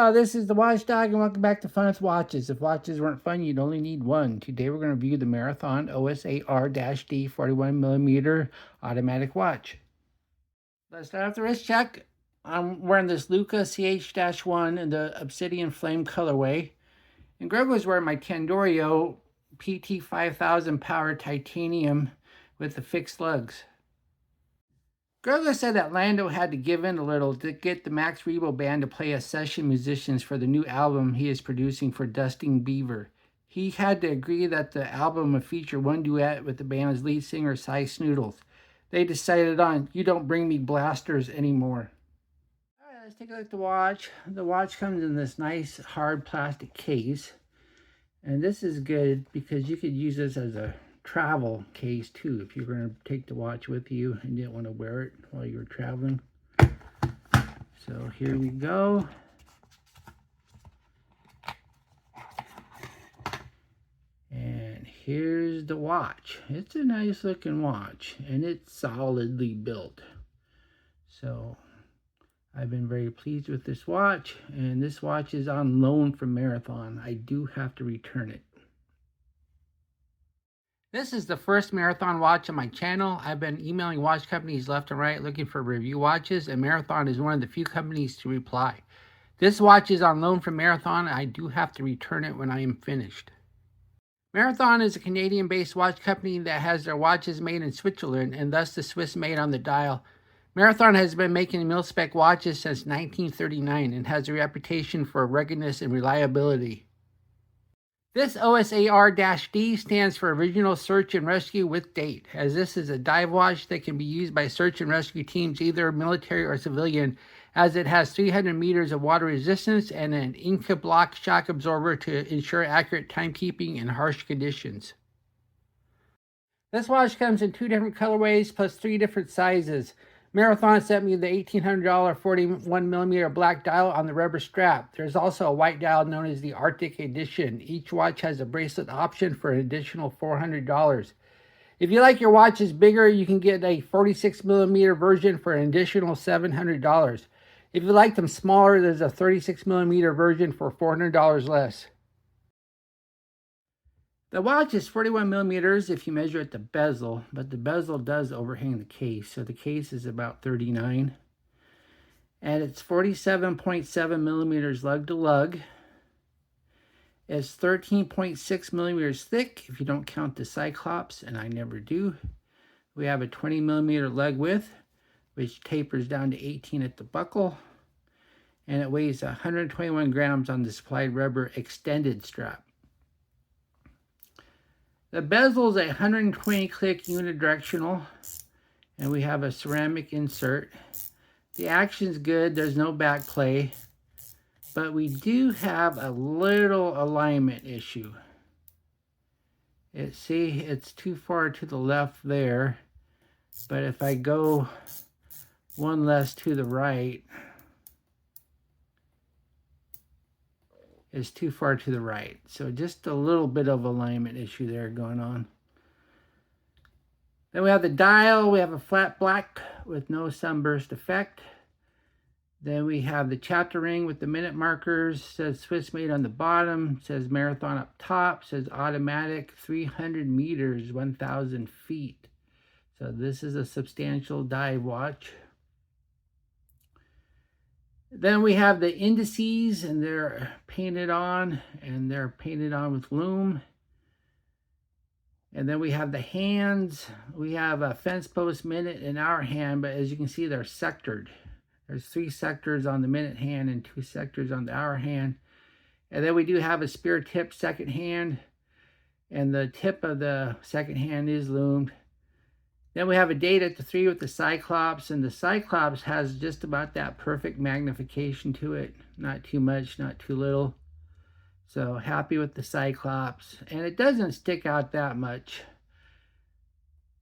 Hello, this is the Watchdog, and welcome back to Fun with Watches. If watches weren't fun, you'd only need one. Today we're going to review the Marathon OSAR-D 41mm automatic watch. Let's start off the wrist check. I'm wearing this Luca CH-1 in the Obsidian Flame colorway. And Greg was wearing my Tandorio PT 5000 power titanium with the fixed lugs. Grego said that Lando had to give in a little to get the Max Rebo band to play as session musicians for the new album he is producing for Dusting Beaver. He had to agree that the album would feature one duet with the band's lead singer, Cy Snoodles. They decided on You Don't Bring Me Blasters Anymore. All right, let's take a look at the watch. The watch comes in this nice hard plastic case. And this is good because you could use this as a travel case too if you're going to take the watch with you and didn't want to wear it while you were traveling. So here we go. And here's the watch. It's a nice looking watch and it's solidly built. So I've been very pleased with this watch, and this watch is on loan from Marathon. I do have to return it. This is the first Marathon watch on my channel. I've been emailing watch companies left and right looking for review watches, and Marathon is one of the few companies to reply. This watch is on loan from Marathon. I do have to return it when I am finished. Marathon is a Canadian-based watch company that has their watches made in Switzerland, and thus the Swiss made on the dial. Marathon has been making mil-spec watches since 1939 and has a reputation for ruggedness and reliability. This OSAR-D stands for Original Search and Rescue with Date, as this is a dive watch that can be used by search and rescue teams, either military or civilian, as it has 300 meters of water resistance and an Inca block shock absorber to ensure accurate timekeeping in harsh conditions. This watch comes in 2 different colorways plus 3 different sizes. Marathon sent me the $1,800 41mm black dial on the rubber strap. There's also a white dial known as the Arctic Edition. Each watch has a bracelet option for an additional $400. If you like your watches bigger, you can get a 46mm version for an additional $700. If you like them smaller, there's a 36mm version for $400 less. The watch is 41mm if you measure at the bezel, but the bezel does overhang the case, so the case is about 39. And it's 47.7mm lug to lug. It's 13.6mm thick if you don't count the Cyclops, and I never do. We have a 20mm lug width, which tapers down to 18 at the buckle. And it weighs 121 grams on the supplied rubber extended strap. The bezel is a 120 click unidirectional, and we have a ceramic insert. The action's good, there's no back play, but we do have a little alignment issue. See, it's too far to the left there, but if I go one less to the right, is too far to the right. So just a little bit of alignment issue there going on. Then we have the dial. We have a flat black with no sunburst effect. Then we have the chapter ring with the minute markers. Says Swiss made on the bottom. Says Marathon up top. Says automatic 300 meters, 1,000 feet. So this is a substantial dive watch. Then we have the indices, and they're painted on, with Lume. And then we have the hands. We have a fence post, minute, and hour hand, but as you can see, they're sectored. There's 3 sectors on the minute hand and 2 sectors on the hour hand. And then we do have a spear tip second hand, and the tip of the second hand is loomed. Then we have a date at the 3 with the Cyclops, and the Cyclops has just about that perfect magnification to it. Not too much, not too little. So happy with the Cyclops, and it doesn't stick out that much.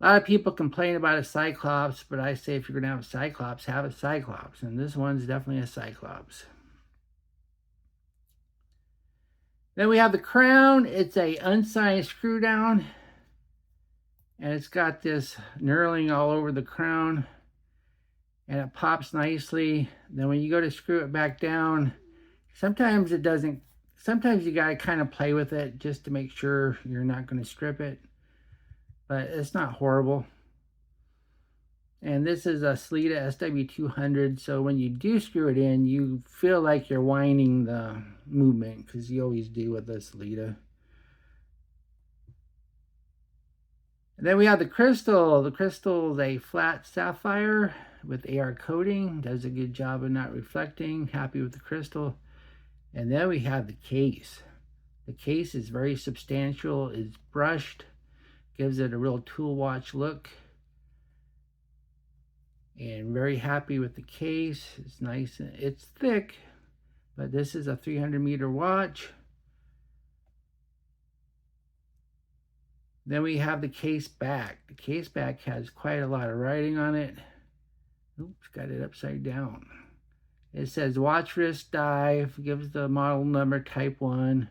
A lot of people complain about a Cyclops, but I say if you're going to have a Cyclops, have a Cyclops, and this one's definitely a Cyclops. Then we have the crown. It's a unsigned screw down. And it's got this knurling all over the crown, and it pops nicely. Then when you go to screw it back down, Sometimes it doesn't, sometimes you gotta kind of play with it just to make sure you're not gonna strip it, but it's not horrible. And this is a Salida SW200, so when you do screw it in, you feel like you're winding the movement, because you always do with the Salida. And then we have the crystal. The crystal is a flat sapphire with AR coating. Does a good job of not reflecting. Happy with the crystal. And then we have the case. The case is very substantial. It's brushed. Gives it a real tool watch look. And very happy with the case. It's nice. It's thick. But this is a 300-meter watch. Then we have the case back. The case back has quite a lot of writing on it. Oops, got it upside down. It says watch wrist dive, gives the model number type 1.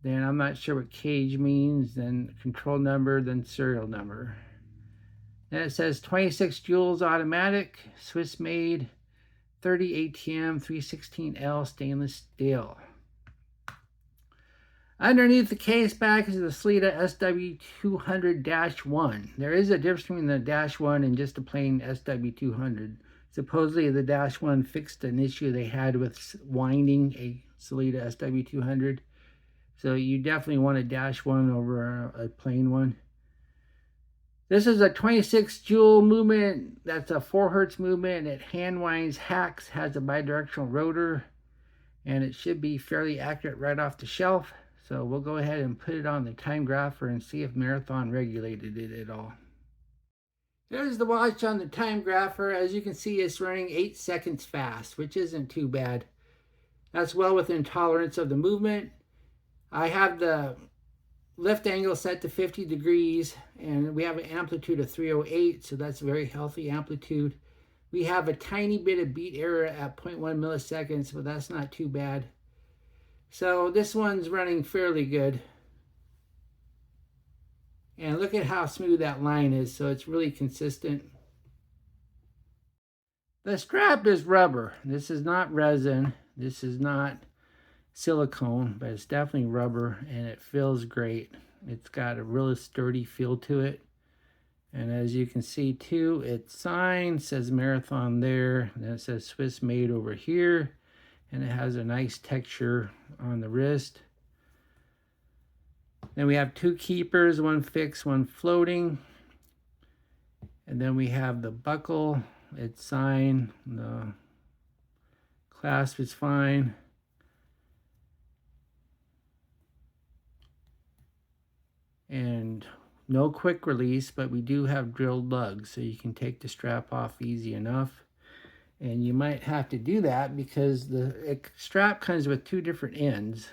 Then I'm not sure what cage means, then control number, then serial number. Then it says 26 joules automatic, Swiss made, 30 ATM, 316L stainless steel. Underneath the case back is the Salida SW200-1. There is a difference between the -1 and just a plain SW200. Supposedly the -1 fixed an issue they had with winding a Salida SW200. So you definitely want a -1 over a plain one. This is a 26 joule movement. That's a 4 hertz movement. It hand winds, hacks, has a bidirectional rotor, and it should be fairly accurate right off the shelf. So we'll go ahead and put it on the Timegrapher and see if Marathon regulated it at all. There's the watch on the Timegrapher. As you can see, it's running 8 seconds fast, which isn't too bad. That's well within tolerance of the movement. I have the lift angle set to 50 degrees, and we have an amplitude of 308, so that's a very healthy amplitude. We have a tiny bit of beat error at 0.1 milliseconds, but that's not too bad. So this one's running fairly good. And look at how smooth that line is, so it's really consistent. The strap is rubber. This is not resin. This is not silicone, but it's definitely rubber, and it feels great. It's got a really sturdy feel to it. And as you can see too, it's signed, says Marathon there, and then it says Swiss made over here. And it has a nice texture on the wrist. Then we have 2 keepers, one fixed, one floating. And then we have the buckle. It's signed. The clasp is fine. And no quick release, but we do have drilled lugs, so you can take the strap off easy enough. And you might have to do that because the strap comes with 2 different ends.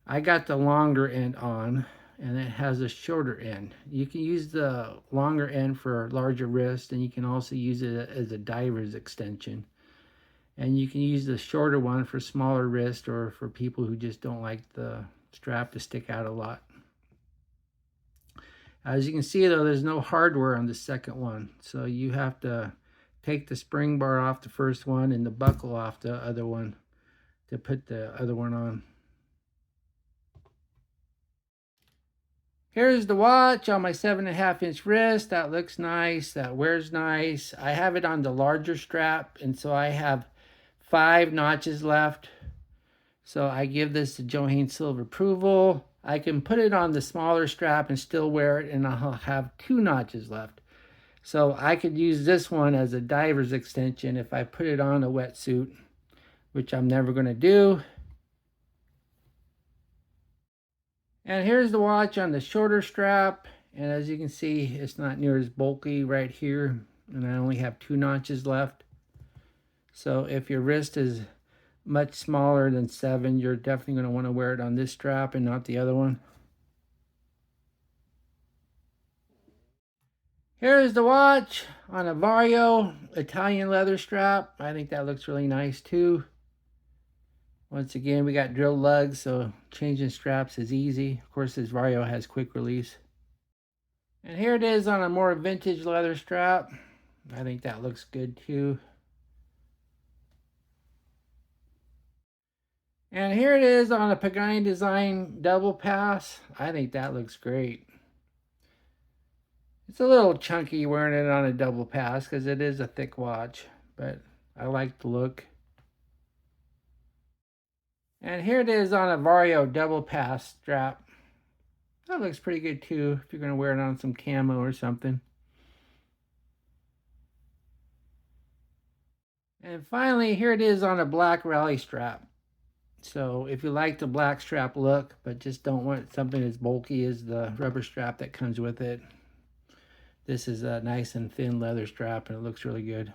I got the longer end on, and it has a shorter end. You can use the longer end for larger wrist, and you can also use it as a diver's extension. And you can use the shorter one for smaller wrist or for people who just don't like the strap to stick out a lot. As you can see though, there's no hardware on the second one, so you have to take the spring bar off the first one and the buckle off the other one to put the other one on. Here's the watch on my 7.5-inch wrist. That looks nice. That wears nice. I have it on the larger strap, and so I have 5 notches left. So I give this the Johann Silver approval. I can put it on the smaller strap and still wear it, and I'll have 2 notches left. So I could use this one as a diver's extension if I put it on a wetsuit, which I'm never going to do. And here's the watch on the shorter strap. And as you can see, it's not near as bulky right here. And I only have 2 notches left. So if your wrist is much smaller than 7, you're definitely going to want to wear it on this strap and not the other one. Here's the watch on a Vario Italian leather strap. I think that looks really nice too. Once again, we got drilled lugs, so changing straps is easy. Of course, this Vario has quick release. And here it is on a more vintage leather strap. I think that looks good too. And here it is on a Pagani Design double pass. I think that looks great. It's a little chunky wearing it on a double pass because it is a thick watch, but I like the look. And here it is on a Vario double pass strap. That looks pretty good too if you're going to wear it on some camo or something. And finally, here it is on a black rally strap. So if you like the black strap look, but just don't want something as bulky as the rubber strap that comes with it, this is a nice and thin leather strap and it looks really good.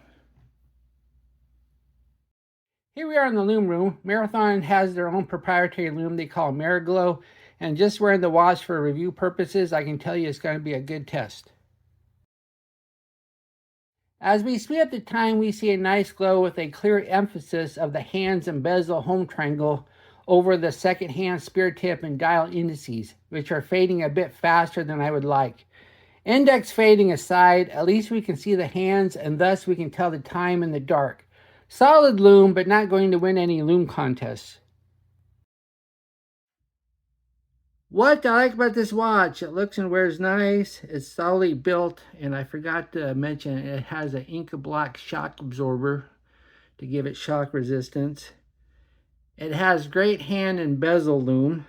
Here we are in the Lume room. Marathon has their own proprietary Lume they call Mariglow. And just wearing the watch for review purposes, I can tell you it's going to be a good test. As we speed up the time, we see a nice glow with a clear emphasis of the hands and bezel home triangle over the second hand spear tip and dial indices, which are fading a bit faster than I would like. Index fading aside, at least we can see the hands and thus we can tell the time in the dark. Solid Lume, but not going to win any Lume contests. What I like about this watch, it looks and wears nice, it's solidly built, and I forgot to mention it has an Inca Black shock absorber to give it shock resistance. It has great hand and bezel lume,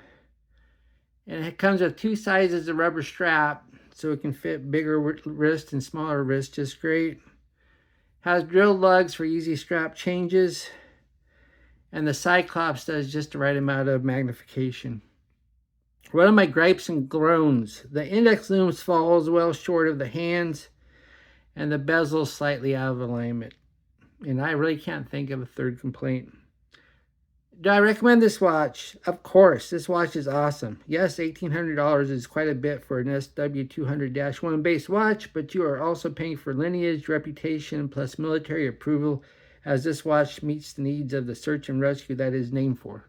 and it comes with two sizes of rubber strap, so it can fit bigger wrist and smaller wrist just great. Has drilled lugs for easy strap changes, and the Cyclops does just the right amount of magnification. One of my gripes and groans, the index lume falls well short of the hands and the bezel slightly out of alignment. And I really can't think of a third complaint. Do I recommend this watch? Of course, this watch is awesome. Yes, $1,800 is quite a bit for an SW200-1 base watch, but you are also paying for lineage, reputation, plus military approval, as this watch meets the needs of the search and rescue that it is named for.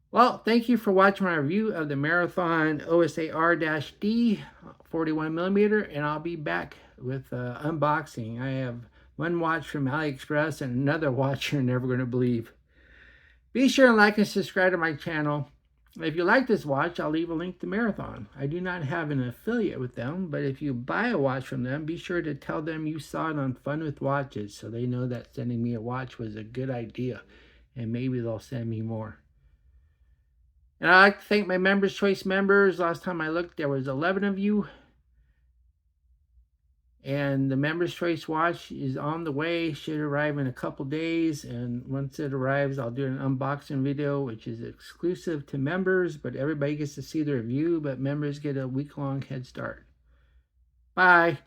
Well, thank you for watching my review of the Marathon OSAR-D 41mm, and I'll be back with unboxing. I have one watch from AliExpress and another watch you're never going to believe. Be sure and like and subscribe to my channel. If you like this watch, I'll leave a link to Marathon. I do not have an affiliate with them, but if you buy a watch from them, be sure to tell them you saw it on Fun with Watches so they know that sending me a watch was a good idea, and maybe they'll send me more. And I'd like to thank my Members Choice members. Last time I looked, there was 11 of you. And the Members Choice watch is on the way. Should arrive in a couple days. And once it arrives, I'll do an unboxing video, which is exclusive to members. But everybody gets to see the review. But members get a week-long head start. Bye.